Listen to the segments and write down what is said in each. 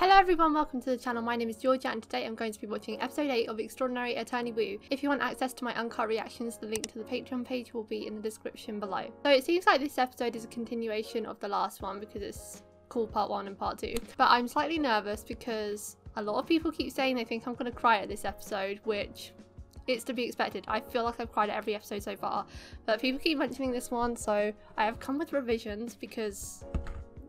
Hello everyone, welcome to the channel. My name is Georgia and today I'm going to be watching episode 8 of Extraordinary Attorney Woo. If you want access to my uncut reactions, the link to the Patreon page will be in the description below. So it seems like this episode is a continuation of the last one because it's called part 1 and part 2. But I'm slightly nervous because a lot of people keep saying they think I'm going to cry at this episode, which it's to be expected. I feel like I've cried at every episode so far, but people keep mentioning this one, so I have come with revisions because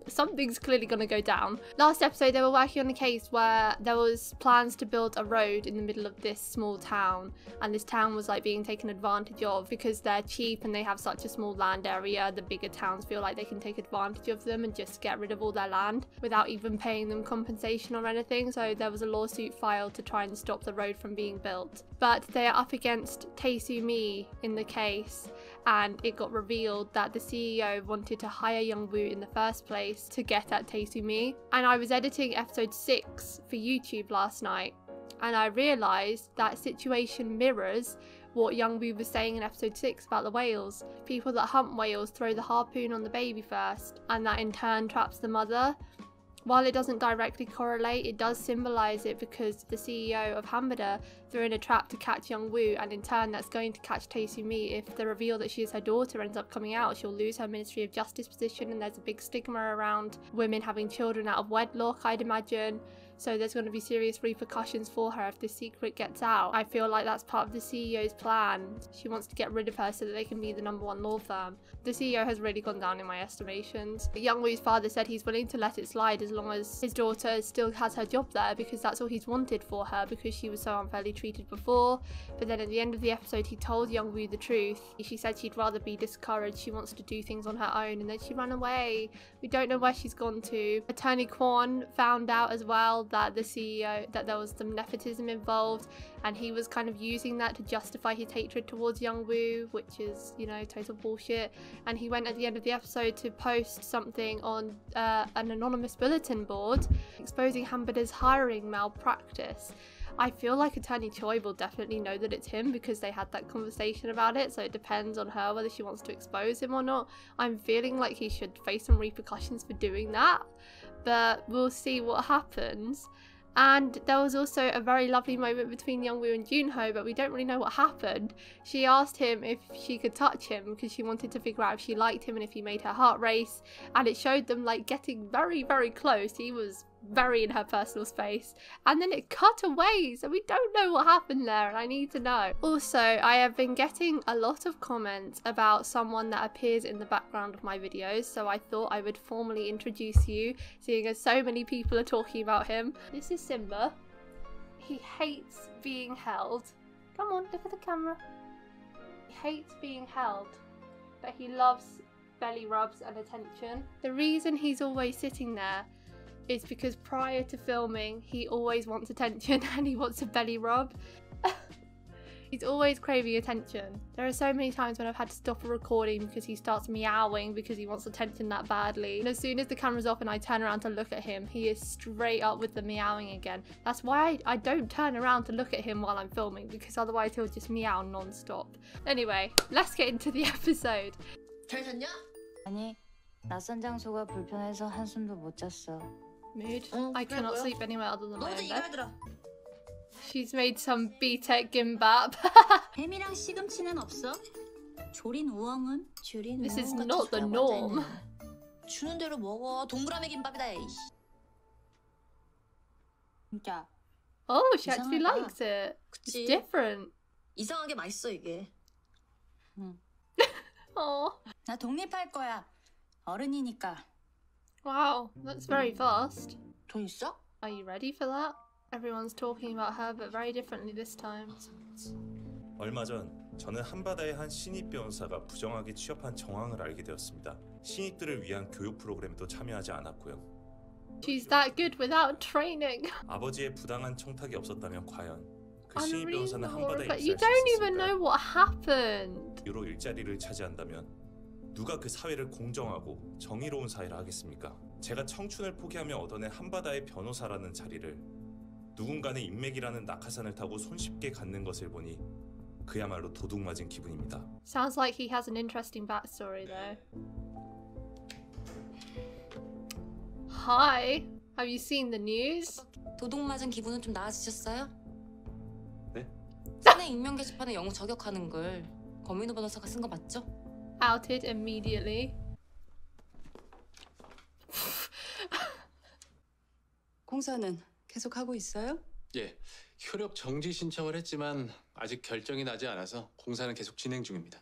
something's clearly going to go down. Last episode they were working on a case where there was plans to build a road in the middle of this small town, and this town was like being taken advantage of because they're cheap and they have such a small land area. The bigger towns feel like they can take advantage of them and just get rid of all their land without even paying them compensation or anything. So there was a lawsuit filed to try and stop the road from being built, but they are up against Tae Su-mi in the case, and it got revealed that the CEO wanted to hire Young Woo in the first place to get at Tae Su-mi. And I was editing episode 6 for YouTube last night and I realised that situation mirrors what Young Woo was saying in episode 6 about the whales. People that hunt whales throw the harpoon on the baby first, and that in turn traps the mother. While it doesn't directly correlate, it does symbolise it because the CEO of Hanbada threw in a trap to catch Young Woo, and in turn that's going to catch Tae Su-mi. If the reveal that she is her daughter ends up coming out, she'll lose her Ministry of Justice position, and there's a big stigma around women having children out of wedlock, I'd imagine. So there's going to be serious repercussions for her if this secret gets out. I feel like that's part of the CEO's plan. She wants to get rid of her so that they can be the #1 law firm. The CEO has really gone down in my estimations. Young Woo's father said he's willing to let it slide as long as his daughter still has her job there, because that's all he's wanted for her, because she was so unfairly treated before. But then at the end of the episode he told Young Woo the truth. She said she'd rather be discouraged, she wants to do things on her own, and then she ran away. We don't know where she's gone to. Attorney Kwon found out as well that the CEO, that there was some nepotism involved, and he was kind of using that to justify his hatred towards Young Woo, which is, you know, total bullshit. And he went at the end of the episode to post something on an anonymous bulletin board exposing Hanbada's hiring malpractice. I feel like Attorney Choi will definitely know that it's him because they had that conversation about it, so it depends on her whether she wants to expose him or not. I'm feeling like he should face some repercussions for doing that, but we'll see what happens. And there was also a very lovely moment between Young Woo and Joon-ho, but we don't really know what happened. She asked him if she could touch him because she wanted to figure out if she liked him and if he made her heart race, and it showed them like getting very, very close. He was very in her personal space, and then it cut away, so we don't know what happened there, and I need to know. Also, I have been getting a lot of comments about someone that appears in the background of my videos, so I thought I would formally introduce you, seeing as so many people are talking about him. This is Simba. He hates being held. Come on, look at the camera. He hates being held, but he loves belly rubs and attention. The reason he's always sitting there is because prior to filming he always wants attention and he wants a belly rub. He's always craving attention. There are so many times when I've had to stop a recording because he starts meowing because he wants attention that badly, and as soon as the camera's off and I turn around to look at him, he is straight up with the meowing again. That's why I don't turn around to look at him while I'm filming, because otherwise he'll just meow non-stop. Anyway, let's get into the episode. 잘 잤냐? 아니, 낯선 장소가 불편해서 한숨도 못 잤어. Mood. I cannot sleep anywhere other than my own bed. 들어. She's made some B-Tech gimbap. 햄이랑 시금치는 없어? 조린 우엉은? 조린 This is 우엉 not the 같은 norm. 주는 대로 먹어. 동그라미 김밥이다. 진짜. Oh, she actually 이상하다. likes it. 그치? It's different. 이상하게 맛있어 이게. Oh, 나 독립할 거야. 어른이니까. wow, that's very fast. 돈 있어? Are you ready for that? Everyone's talking about her, but very differently this time. 얼마 전 저는 한바다의 한 신입 변호사가 부정하게 취업한 정황을 알게 되었습니다. 신입들을 위한 교육 프로그램도 참여하지 않았고요. She's that good without training. 아버지의 부당한 청탁이 없었다면 과연 그 신입 변호사는 Unreasonable, 한바다에 but you 입사할 수 don't even know 있었을까요? what happened. 이후로 일자리를 차지한다면 누가 그 사회를 공정하고 정의로운 사회를 하겠습니까? 제가 청춘을 포기하며 얻어낸 한바다의 변호사라는 자리를 누군가의 인맥이라는 낙하산을 타고 손쉽게 갖는 것을 보니 그야말로 도둑맞은 기분입니다. Sounds like he has an interesting backstory though. Hi. Have you seen the news? 도둑 맞은 기분은 좀 나아지셨어요? 네? 사내 익명 게시판에 영우 저격하는 걸 권민우 변호사가 쓴 거 맞죠? Outed immediately. 공사는 계속 하고 있어요? 예, 효력 정지 신청을 했지만 아직 결정이 나지 않아서 공사는 계속 진행 중입니다.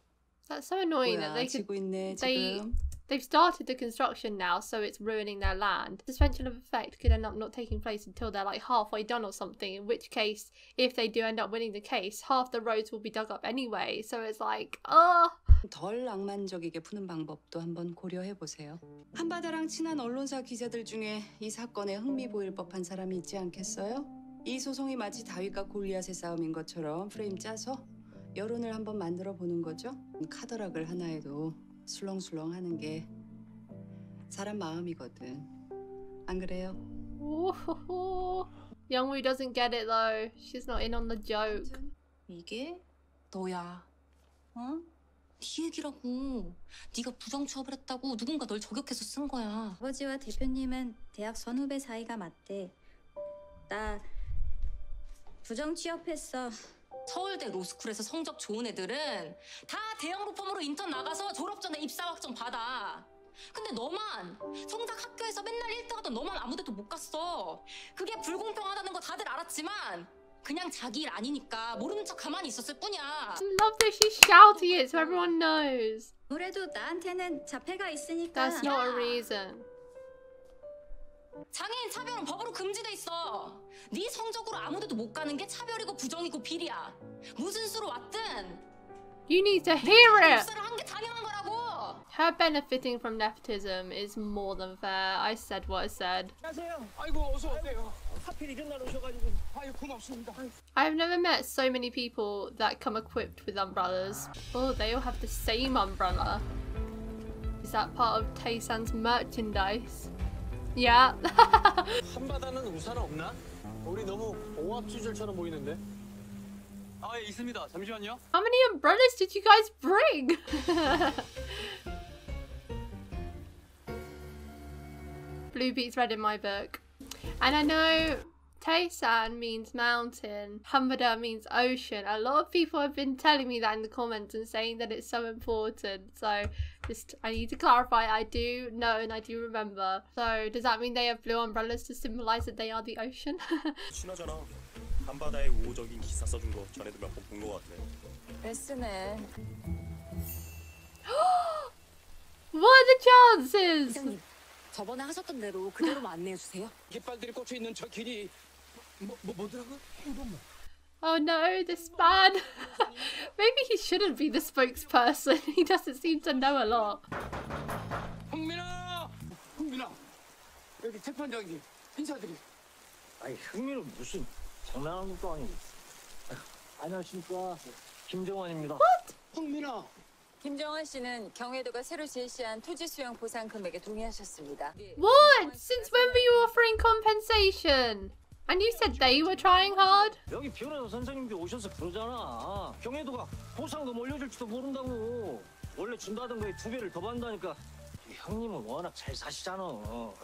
That's so annoying that 뭐야, they could. 지고 있네 they- 지금. They've started the construction now, so it's ruining their land. Suspension of effect could end up not taking place until they're like halfway done or something, in which case, if they do end up winning the case, half the roads will be dug up anyway. So it's like, 덜 낭만적이게 푸는 방법도 한번 고려해 보세요. 한바다랑 친한 언론사 기자들 중에 이 사건에 흥미 보일 법한 사람이 있지 않겠어요? 이 소송이 마치 다윗과 골리앗의 싸움인 것처럼 프레임 짜서 여론을 한번 만들어 보는 거죠. 카더락을 하나에도 술렁술렁 하는 게 사람 마음이거든. 안 그래요? Youngwoo doesn't get it though. She's not in on the joke. 이게 너야. 어? 네 얘기라고. 네가 부정 취업을 했다고 누군가 널 저격해서 쓴 거야. 아버지와 대표님은 대학 선후배 사이가 맞대. 나 부정 취업했어. 서울대 로스쿨에서 성적 좋은 애들은 다 대형 로펌으로 인턴 나가서 졸업 전에 입사 확정 받아. 근데 너만 성작 학교에서 맨날 1등 하던 너만 아무 데도 못 갔어. 그게 불공평하다는 거 다들 알았지만 그냥 자기 일 아니니까 모르는 척 가만히 있었을 뿐이야. I love that she's shouting it so everyone knows. 그래도 나한테는 자폐가 있으니까. That's not a reason. 장애인 차별은 법으로 금지돼 있어. 네 성적으로 아무 데도 못 가는 게 차별이고 부정이고 비리야. 무슨 수로 왔든 You need to hear it. 입사를 한 게 당연한 거라고. Her benefiting from nepotism is more than fair. I said what I said. 안녕하세요. 아이고 어서 오세요. 하필 이런 날 오셔가지고 아유 고맙습니다. I've never met so many people that come equipped with umbrellas. Oh, they all have the same umbrella. Is that part of Taesan's merchandise? Yeah. 한바다는 우산 없나? 우리 너무 오합지졸처럼 보이는데. 아 예, 있습니다. 잠시만요. How many umbrellas did you guys bring? Blue beats red in my book. And I know Taesan means mountain, Hanbada means ocean. A lot of people have been telling me that in the comments and saying that it's so important. So just, I need to clarify, I do know and I do remember. So does that mean they have blue umbrellas to symbolize that they are the ocean? 친하잖아. 한바다에 우호적인 기사 써준 거 전에도 몇 번 본 거 같아. 애쓰네. What are the chances? 이사님, 저번에 하셨던 대로 그대로만 안내해 주세요. 깃발들이 꽂혀 있는 저 길이 뭐더라고? Oh no, this man. Maybe he shouldn't be the spokesperson. He doesn't seem to know a lot. 흥민아, 여기 재판장님 인사드리. 아니 흥미는 무슨 장난하는 것도 아니고. 안녕하십니까, 김정환입니다. What? 흥민아. 김정환 씨는 경혜도가 새로 제시한 토지 수용 보상 금액에 동의하셨습니다. What? Since when were you offering compensation? And you said they were trying hard? 여기 변호사 선생님들 오셔서 그러잖아. 경혜도가 보상금 올려줄지도 모른다고. 원래 준다던 거에 2배를 더 받는다니까. 형님은 워낙 잘 사시잖아.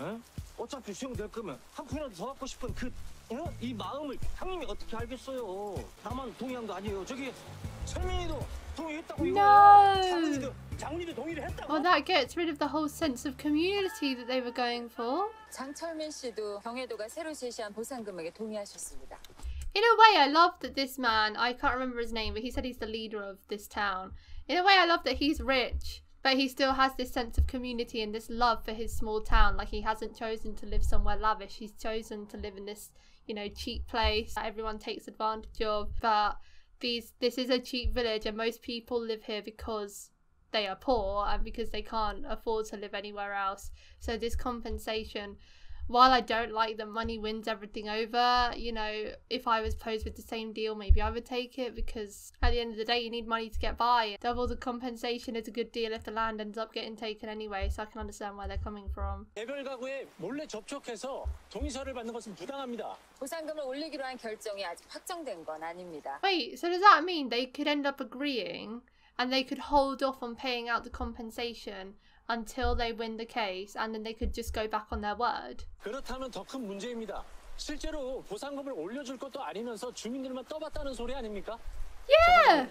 에? 어차피 수용될 거면 한 푼이라도 더 갖고 싶은 이 마음을 형님이 어떻게 알겠어요. 나만 동의한 거 아니에요. 저기 철민이도 동의했다고. No. 장훈이도 동의를 했다고. Well, that gets rid of the whole sense of community that they were going for. 장철민 씨도 경혜도가 새로 제시한 보상 금액에 동의하셨습니다. In a way, I love that this man, I can't remember his name, but he said he's the leader of this town. In a way, I love that he's rich, but he still has this sense of community and this love for his small town. Like, he hasn't chosen to live somewhere lavish. He's chosen to live in this, you know, cheap place that everyone takes advantage of. But this is a cheap village, and most people live here because they are poor and because they can't afford to live anywhere else. So this compensation, while I don't like that money wins everything over, you know, if I was posed with the same deal, maybe I would take it, because at the end of the day, you need money to get by. Double the compensation is a good deal if the land ends up getting taken anyway, so I can understand where they're coming from. 개별 가구에 몰래 접촉해서 동의서를 받는 것은 부당합니다. 보상금을 올리기로 한 결정이 아직 확정된 건 아닙니다. Wait, so does that mean they could end up agreeing and they could hold off on paying out the compensation until they win the case, and then they could just go back on their word. 그렇다면 더 큰 문제입니다. 실제로 보상금을 올려줄 것도 아니면서 주민들만 떠봤다는 소리 아닙니까? Yeah!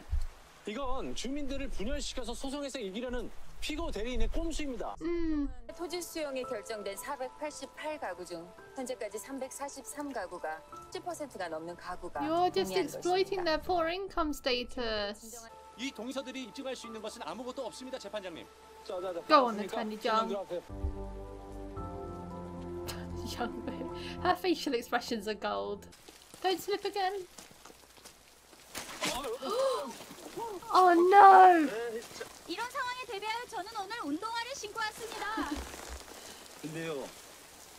이건 주민들을 분열시켜서 소송에서 이기려는 피고 대리인의 꼼수입니다. 토지 수용이 결정된 488가구 중 현재까지 343가구가 10%가 넘는 가구가 You're just 동의한 exploiting 것입니다. their poor income status. 이 동의서들이 입증할 수 있는 것은 아무것도 없습니다, 재판장님. Go on, Attorney John. Young babe. Her facial expressions are gold. Don't slip again. Oh no! 이런 상황에 대비하여 저는 오늘 운동화를 신고 왔습니다. 근데요,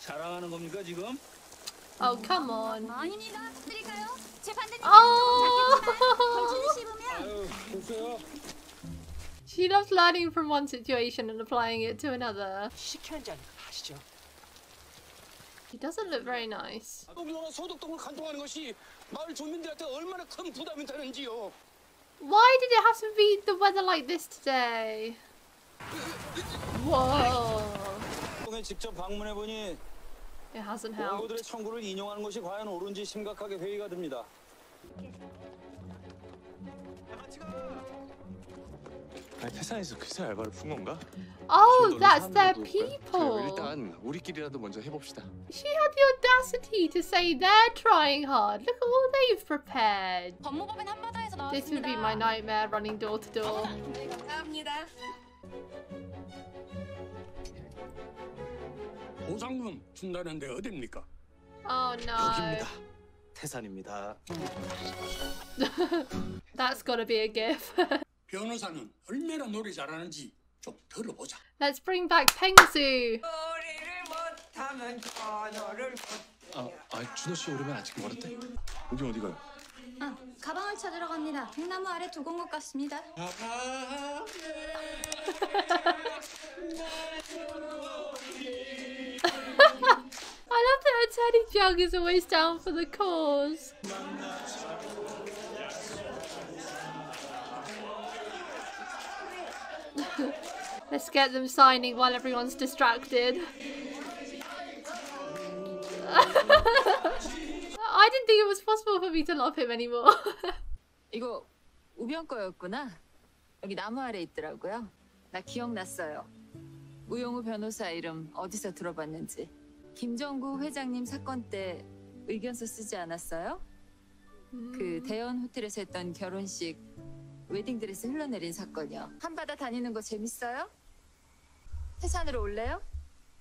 자랑하는 겁니까 지금? Oh come on. 아닙니다. 드릴까요? 재판장님 Oh! 걸치는 씹으면 아유, 됐어요. She loves learning from one situation and applying it to another. 시키는 자 하시죠. She doesn't look very nice. 동료와 소독동을 간통하는 것이 마을 주민들한테 얼마나 큰 부담이 되는지요. Why did it have to be the weather like this today? Whoa. 동에 직접 방문해 보니 It hasn't helped. 원고들의 청구를 인용하는 것이 과연 옳은지 심각하게 회의가 됩니다. 아니, 태산에서 그새 알바를 푼 건가? Oh, that's their people. 일단 우리끼리라도 먼저 해봅시다. She had the audacity to say they're trying hard. Look at all they've prepared. 법무법인 한바다에서 나왔습니다. This would be my nightmare running door to door. 네, 감사합니다. 보상금 준다는데 어딥니까? Oh no. 여기입니다. 태산입니다. That's gotta be a gif. 변호사는 얼마나 노래 잘하는지 좀 들어보자. Let's bring back Pengsu. 준호 씨 오려면 아직 멀었대. 여기 어디 가요? 아, 가방을 찾으러 갑니다. 팽나무 아래 두고 온 것 같습니다. I love that Attorney Jung is always down for the cause. Let's get them signing while everyone's distracted. I didn't think it was possible for me to love him anymore. 이거 우병 거였구나. 여기 나무 아래 있더라고요. 나 기억났어요. 우영우 변호사 이름 어디서 들어봤는지. 김정구 회장님 사건 때 의견서 쓰지 않았어요? 그 대연 호텔에서 했던 결혼식 웨딩드레스 흘러내린 사건이요. 한바다 다니는 거 재밌어요? 태산으로 올래요?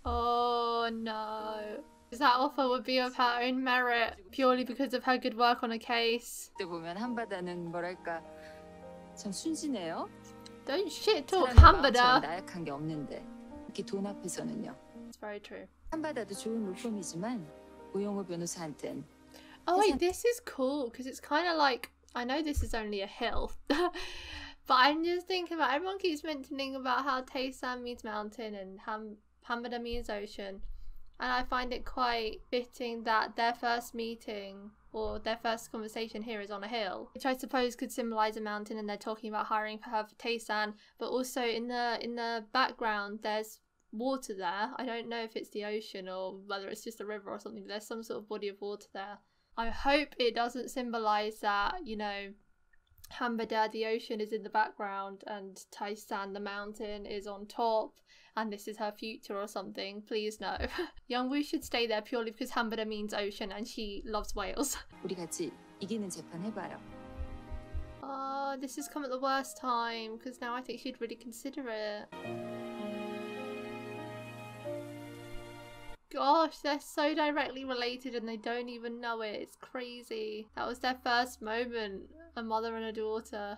Oh no. That offer would be of her own merit purely because of her good work on a case. 그때 보면 한바다는 뭐랄까 참 순진해요. Don't shit talk 사람의 Hanbada. 마음처럼 나약한 게 없는데 특히 돈 앞에서는요. It's very true. 한바다도 좋은 로펌이지만 우영우 변호사한텐 Oh wait, this is cool because it's kind of like, I know this is only a hill, but I'm just thinking about, everyone keeps mentioning about how Taesan means mountain and Hanbada means ocean, and I find it quite fitting that their first meeting or their first conversation here is on a hill, which I suppose could symbolize a mountain, and they're talking about hiring for her for Taesan, but also in the background there's water there. I don't know if it's the ocean or whether it's just a river or something, but there's some sort of body of water there. I hope it doesn't symbolize that, you know, Hanbada, the ocean, is in the background and Taesan, the mountain, is on top and this is her future or something. Please no. Youngwoo should stay there purely because Hanbada means ocean and she loves whales. 우리 같이 이기는 재판 해봐요. Oh, this has come at the worst time because now I think she'd really consider it. Gosh, they're so directly related and they don't even know it. It's crazy. That was their first moment, a mother and a daughter.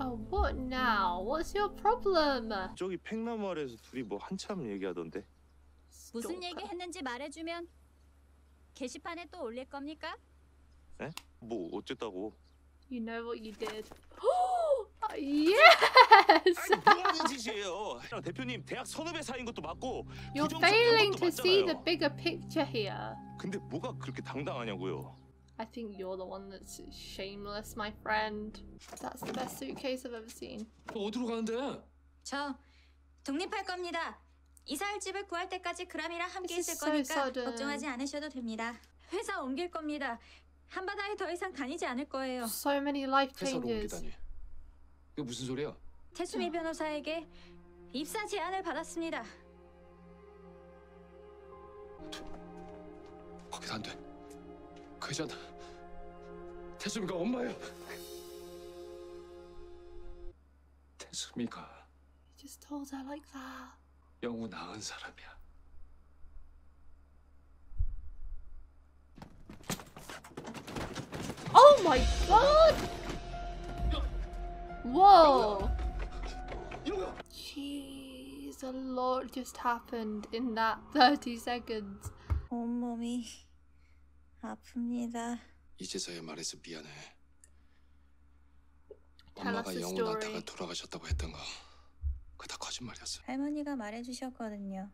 Oh, what now? What's your problem? 저기 팽나무 아래에서 둘이 뭐 한참 얘기하던데. 무슨 얘기 했는지 말해주면 게시판에 또 올릴 겁니까? 에? 뭐 어쨌다고? You know what you did. Yes! 아니 뭐하는 짓이에요? 대표님 대학 선후배 사이인 것도 맞고 You're failing to see the bigger picture here. 근데 뭐가 그렇게 당당하냐고요? I think you're the one that's shameless, my friend. That's the best suitcase I've ever seen. 어디로 가는데? 저 독립할 겁니다. 이사할 집을 구할 때까지 그람이랑 함께 This 있을 is so 거니까 sudden. 걱정하지 않으셔도 됩니다. 회사 옮길 겁니다. 한바다에 더 이상 다니지 않을 거예요. So many life 회사로 changes. 옮기다니. 이게 무슨 소리야? 태수미 변호사에게 입사 제안을 받았습니다. 거기서 안 돼. 그 여자는 태수미가 엄마야. 태수미가 He just told her like that. 영우 낳은 사람이야. Oh my god! Whoa! Jeez, a lot just happened in that 30 seconds. 온몸이 아픕니다. 이제서야 말해서 미안해. Tell us 엄마가 the 영우 story. 낳다가 돌아가셨다고 했던 거 그거 다 거짓말이었어. 할머니가 말해주셨거든요.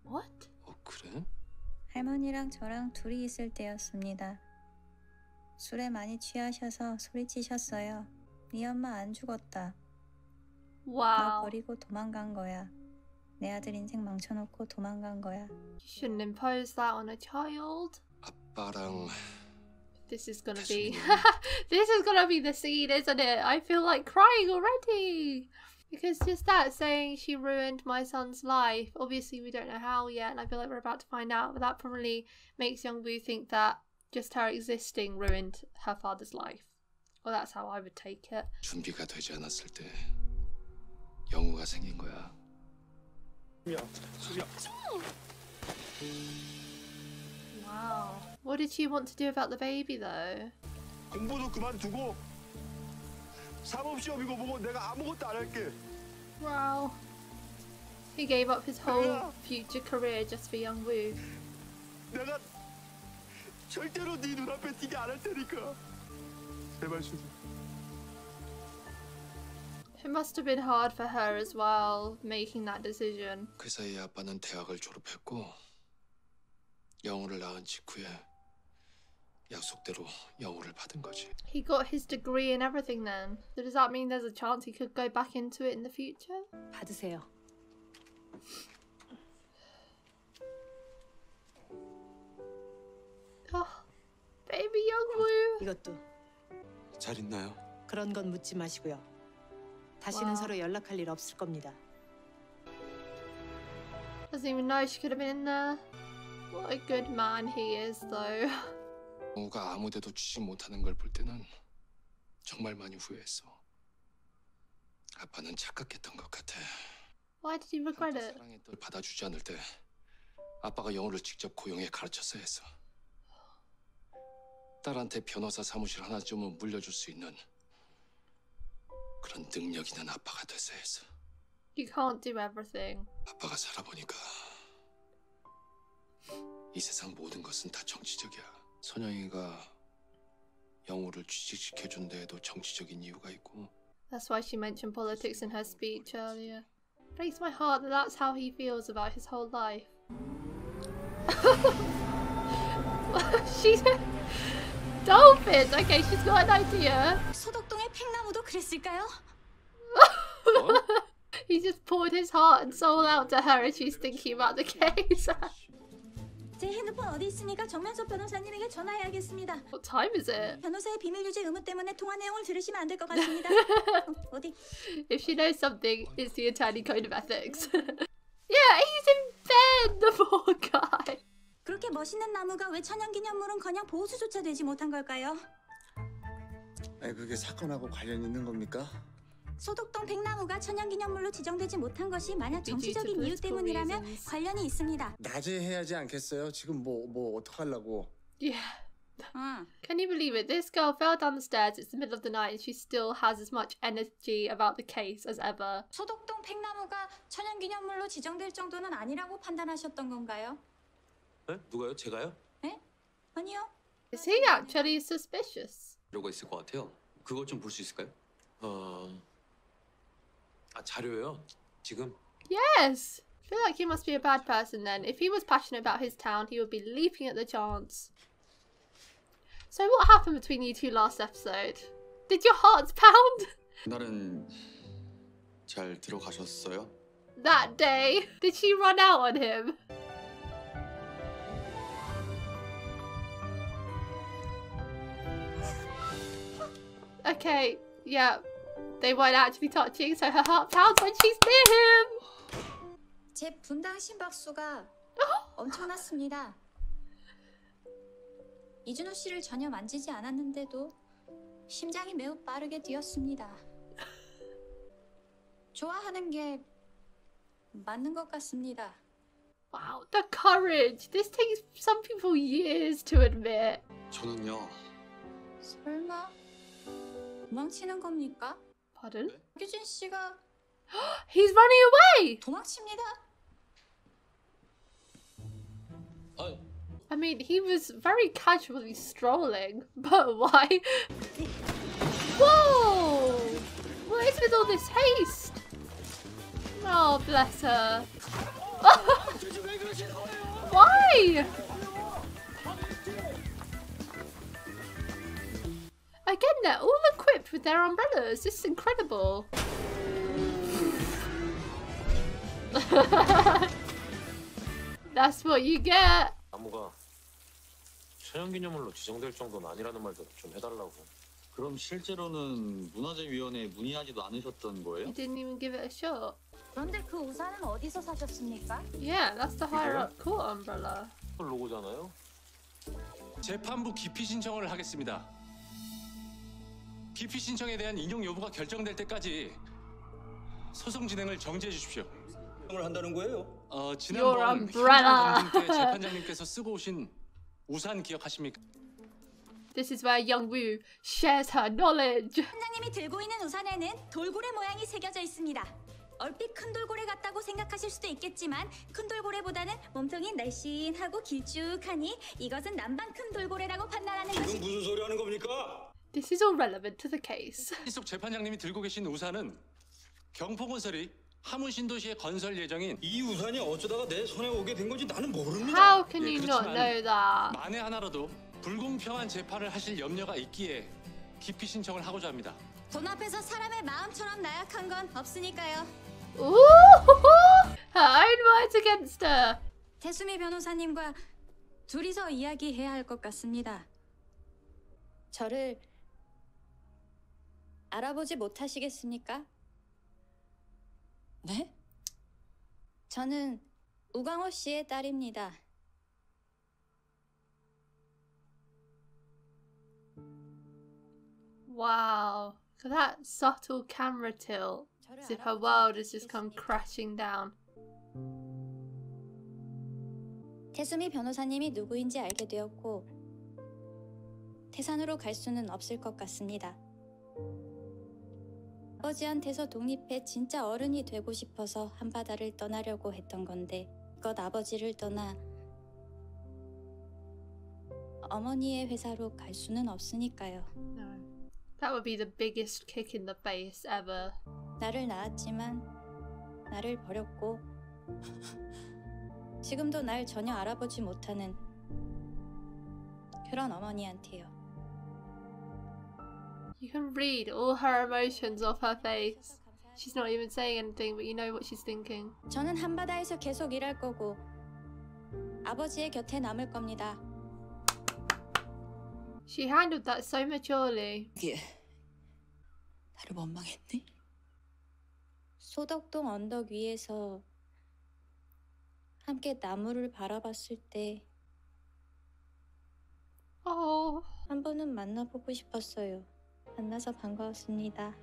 What? 그래? 할머니랑 저랑 둘이 있을 때였습니다. 술에 많이 취하셔서 소리치셨어요. 네 엄마 안 죽었다. 너 Wow. 버리고 도망간 거야. 내 아들 인생 망쳐놓고 도망간 거야. You shouldn't impose that on a child. 아빠랑 This is gonna be this is gonna be the scene, isn't it? I feel like crying already. Because just that saying she ruined my son's life. Obviously we don't know how yet, and I feel like we're about to find out, but that probably makes Young-woo think that just her existing ruined her father's life. Well, that's how I would take it. 준비가 되지 않았을 때 영우가 생긴 거야. Wow. What did she want to do about the baby though? 공부도 그만두고 사법시험 이거 보고 내가 아무것도 안 할게. Wow. He gave up his whole future career just for Young-woo. 내가 절대로 네 눈앞에 띄게 안 할 테니까. 제발 주세요. It must have been hard for her as well, making that decision. 그 사이에 아빠는 대학을 졸업했고 영우를 낳은 직후에 약속대로 영우를 받은 거지. He got his degree and everything then. So does that mean there's a chance he could go back into it in the future? 받으세요. Oh, baby Young-woo. 이것도 잘 있나요? 그런 건 묻지 마시고요. 다시는 와. 서로 연락할 일 없을 겁니다. Doesn't even know she could have been in there. What a good man he is though. 영우가 아무데도 취직 못하는 걸 볼 때는 정말 많이 후회했어. 아빠는 착각했던 것 같아. Why did he regret it? 사랑의 널 받아주지 않을 때 아빠가 영우를 직접 고용해 가르쳤어야 했어. 딸한테 변호사 사무실 하나쯤은 물려줄 수 있는 그런 능력 있는 아빠가 됐어야 했어. You can't do everything. 아빠가 살아보니까 이 세상 모든 것은 다 정치적이야. 선영이가 영우를 취직시켜준 데에도 정치적인 이유가 있고. That's why she mentioned politics in her speech earlier. Breaks my heart that that's how he feels about his whole life. She's dolphins. Okay, she's got an idea. 소독동의 팽나무도 그랬을까요? He just poured his heart and soul out to her as she's thinking about the case. 제 핸드폰 어디 있으니까 정면섭 변호사님에게 전화해야겠습니다. What time is it? 변호사의 비밀 유지 의무 때문에 통화 내용을 들으시면 안 될 것 같습니다. 어디? If she knows something, it's the attorney code of ethics. Yeah, he's in bed, the poor guy. 그렇게 멋있는 나무가 왜 천연기념물은커녕 보수조차 되지 못한 걸까요? 아니 그게 사건하고 관련 있는 겁니까? 소독동 백나무가 천연기념물로 지정되지 못한 것이 만약 정치적인 이유 때문이라면 관련이 있습니다. 낮에 해야지 않겠어요? 지금 뭐 어떡하려고? Yeah. Can you believe it? This girl fell down the stairs. It's the middle of the night and she still has as much energy about the case as ever. 소독동 백나무가 천연기념물로 지정될 정도는 아니라고 판단하셨던 건가요? 네? 누가요? 제가요? 네? 아니요. Is he actually suspicious? 자료가 있을 것 같아요. 그것 좀 볼 수 있을까요? 자료요? 지금? Yes. I feel like he must be a bad person then. If he was passionate about his town, he would be leaping at the chance. So what happened between you two last episode? Did your hearts pound? 날은 잘 들어가셨어요? That day? Did she run out on him? Okay, yeah. They weren't actually touching, so her heart pounds when she's near him! 제 분당 심박수가 엄청났습니다. 이준호 씨를 전혀 만지지 않았는데도 심장이 매우 빠르게 뛰었습니다. 좋아하는 게 맞는 것 같습니다. Wow, the courage! This takes some people years to admit. 저는요. 설마 도망치는 겁니까? Pardon? 규진 씨가 He's running away! 도망칩니다. I mean, he was very casually strolling, but why? Whoa! What is with all this haste? Oh, bless her. Why? Again, they're all equipped with their umbrellas. This is incredible. That's what you get. 나무가 천연기념물로 지정될 정도는 아니라는 말도 좀 해달라고. 그럼 실제로는 문화재위원회에 문의하지도 않으셨던 거예요? You didn't even give it a shot. 그런데 그 우산은 어디서 사셨습니까? Yeah, that's the higher up court umbrella. 로고잖아요. 재판부 기피 신청을 하겠습니다. 기피 신청에 대한 인용 여부가 결정될 때까지 소송 진행을 정지해 주십시오. 을 한다는 거예요? 지난번 현장 검증 때 재판장님께서 쓰고 오신 우산 기억하십니까? This is where Young-woo shares her knowledge. 판장님이 들고 있는 우산에는 돌고래 모양이 새겨져 있습니다. 얼핏 큰 돌고래 같다고 생각하실 수도 있겠지만 큰 돌고래보다는 몸통이 날씬하고 길쭉하니 이것은 남방 큰 돌고래라고 판단하는 것이. 지금 무슨 소리 하는 겁니까? This is all relevant to the case. 이속 재판장님이 들고 계신 우산은 경포건설이 하문신도시에 건설 예정인 이 우산이 어쩌다가 내 손에 오게 된 건지 나는 모릅니다. How can you not know that? 만에 하나라도 불공평한 재판을 하실 염려가 있기에 기피 신청을 하고자 합니다. 돈 앞에서 사람의 마음처럼 나약한 건 없으니까요. Ooh, her own words against her. 태수미 변호사님과 둘이서 이야기해야 할 것 같습니다. 저를 알아보지 못하시겠습니까? 네? 저는 우광호 씨의 딸입니다. Wow, that subtle camera tilt, as if her world has just come crashing down. 태수미 변호사님이 누구인지 알게 되었고 태산으로 갈 수는 없을 것 같습니다. 아버지한테서 독립해 진짜 어른이 되고 싶어서 한바다를 떠나려고 했던 건데 그것 아버지를 떠나 어머니의 회사로 갈 수는 없으니까요. No. That would be the biggest kick in the face ever. 나를 낳았지만 나를 버렸고 지금도 날 전혀 알아보지 못하는 그런 어머니한테요. You can read all her emotions off her face. She's not even saying anything, but you know what she's thinking. 저는 한바다에서 계속 일할 거고 아버지의 곁에 남을 겁니다. She handled that so maturely. 이게 나를 원망했니? 소덕동 언덕 위에서 함께 나무를 바라봤을 때 한 번은 만나보고 싶었어요. 만나서 반가웠습니다.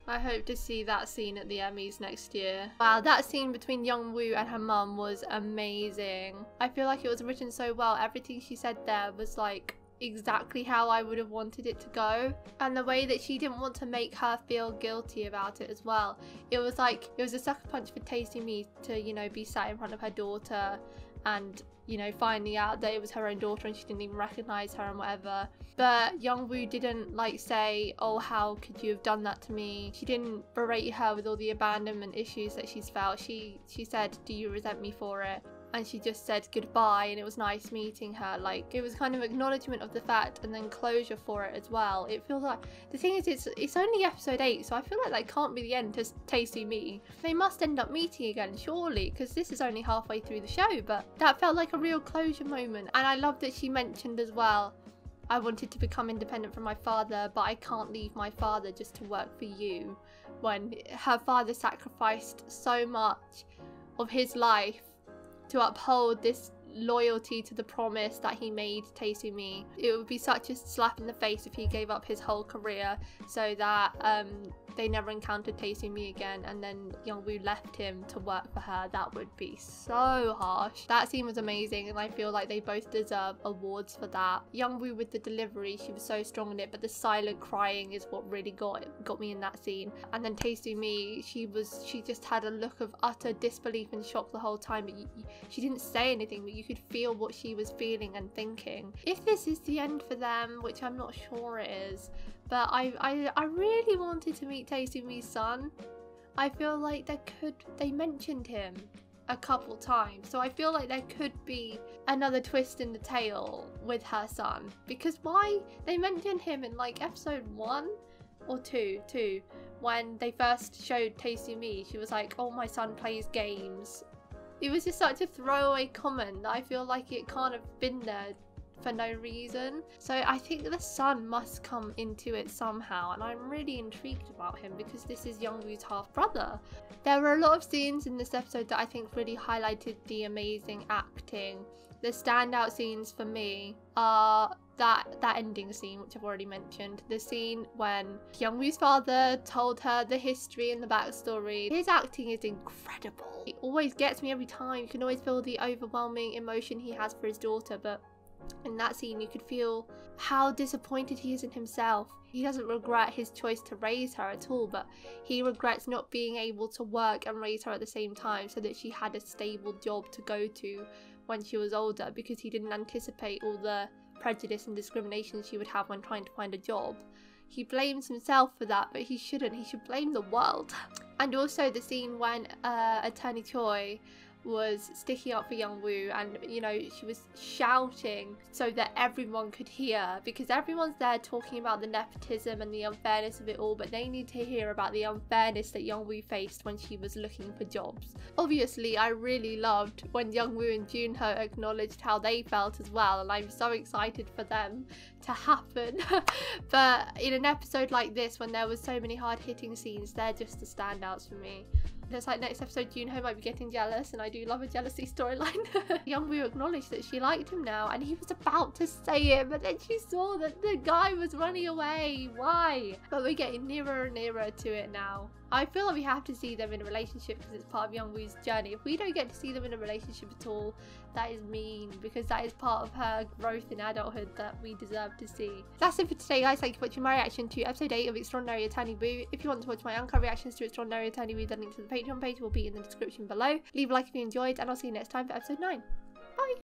I hope to see that scene at the Emmys next year. Wow, that scene between Young-woo and her mum was amazing. I feel like it was written so well. Everything she said there was like exactly how I would have wanted it to go, and the way that she didn't want to make her feel guilty about it as well. It was like it was a sucker punch for Tae Su-mi to, you know, be sat in front of her daughter and, you know, finding out that it was her own daughter and she didn't even recognize her and whatever. But Young-woo didn't like say, oh, how could you have done that to me? She didn't berate her with all the abandonment issues that she's felt. She said, do you resent me for it? And she just said goodbye, and it was nice meeting her. Like, it was kind of acknowledgement of the fact and then closure for it as well. It feels like, the thing is, it's only episode 8, so I feel like that can't be the end to Tae Su-mi. They must end up meeting again, surely, because this is only halfway through the show, but that felt like a real closure moment. And I love that she mentioned as well, I wanted to become independent from my father, but I can't leave my father just to work for you. When her father sacrificed so much of his life to uphold this loyalty to the promise that he made Tae Su-mi. It would be such a slap in the face if he gave up his whole career so that they never encountered Tae Su-mi again, and then Young-woo left him to work for her. That would be so harsh. That scene was amazing, and I feel like they both deserve awards for that. Young-woo with the delivery, she was so strong in it, but the silent crying is what really got me in that scene. And then Tae Su-mi, she just had a look of utter disbelief and shock the whole time, but she didn't say anything, but you could feel what she was feeling and thinking. If this is the end for them, which I'm not sure it is, but I really wanted to meet Tae Su-mi's son. I feel like they mentioned him a couple times, so I feel like there could be another twist in the tale with her son, because why they mentioned him in like episode 1 or 2 when they first showed Tae Su-mi. She was like, oh, my son plays games. It was just such a throwaway comment that I feel like it can't have been there for no reason. So I think the son must come into it somehow, and I'm really intrigued about him because this is Young-woo's half brother. There were a lot of scenes in this episode that I think really highlighted the amazing acting. The standout scenes for me are that ending scene, which I've already mentioned. The scene when Young-woo's father told her the history and the backstory. His acting is incredible. It always gets me every time. You can always feel the overwhelming emotion he has for his daughter, but in that scene you could feel how disappointed he is in himself. He doesn't regret his choice to raise her at all, but he regrets not being able to work and raise her at the same time so that she had a stable job to go to when she was older, because he didn't anticipate all the prejudice and discrimination she would have when trying to find a job. He blames himself for that, but he shouldn't. He should blame the world. And also the scene when Attorney Choi was sticking up for Young-woo, and you know, she was shouting so that everyone could hear, because everyone's there talking about the nepotism and the unfairness of it all, but they need to hear about the unfairness that Young-woo faced when she was looking for jobs. Obviously, I really loved when Young-woo and Joon-ho acknowledged how they felt as well, and I'm so excited for them to happen. But in an episode like this, when there was so many hard-hitting scenes, they're just the standouts for me. It's like next episode Joon-ho might be getting jealous, and I do love a jealousy storyline. Young-woo acknowledged that she liked him now, and he was about to say it, but then she saw that the guy was running away. Why? But we're getting nearer and nearer to it now. I feel like we have to see them in a relationship because it's part of Young-woo's journey. If we don't get to see them in a relationship at all, that is mean, because that is part of her growth in adulthood that we deserve to see. That's it for today, guys. Thank you for watching my reaction to episode 8 of Extraordinary Attorney Woo. If you want to watch my uncut reactions to Extraordinary Attorney Woo, the link to the Patreon page will be in the description below. Leave a like if you enjoyed, and I'll see you next time for episode 9. Bye!